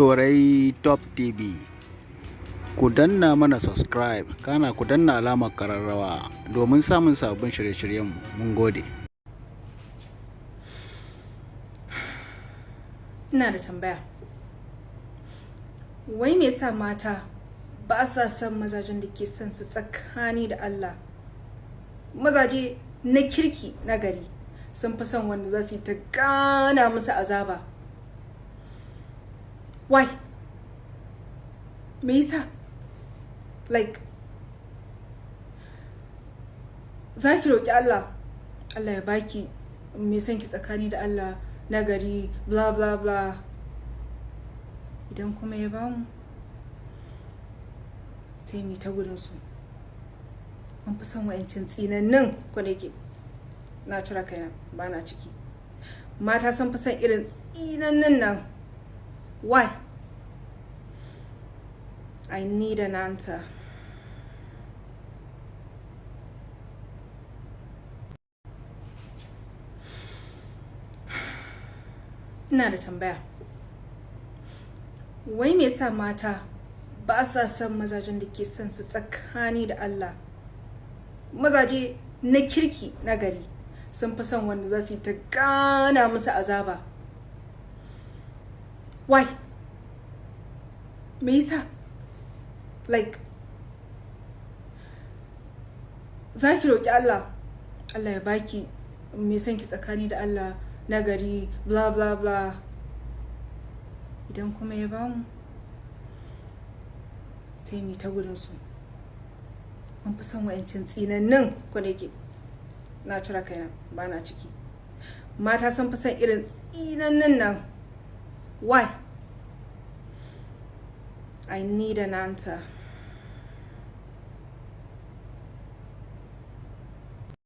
Ɗorayi Top TV. Ku danna mana subscribe, kana ku danna alamar ƙararrawa domin samun sabbin shirye-shiryenmu. Mun gode. Ina da tambaya. Wai me yasa mata ba sa son mazajen da ke son su tsakani da Allah? Mazaje na kirki na gari sun fi son wanda za su yi ta gana musu azaba. Why? Me yasa? Like, za ki roƙi Allah ya baki mai son ki tsakani da Allah na gari, bla bla bla. Idan kuma ya bamu, sai mu ta gudun su. An fi son wa'ancin tsinannin ko da yake na cire kaina ba na ciki. Mata sun fi son irin tsinannin nan. Why? I need an answer. Ina da tambaya. Wai me yasa mata ba sa son mazajen da ke son su tsakani da Allah? Mazaje na kirki na gari sun fi son wanda za su yi ta gana musu azaba. Why? Me yasa? Like, za ki roƙi Allah ya baki mai son ki tsakani da Allah na gari, bla bla bla. Idan kuma ya bamu, sai mu ta gudun su. An fi son wa'ancin tsinannin ko da yake na cire kaina ba na ciki. Mata sun fi son irin tsinannin nan. Why? I need an answer.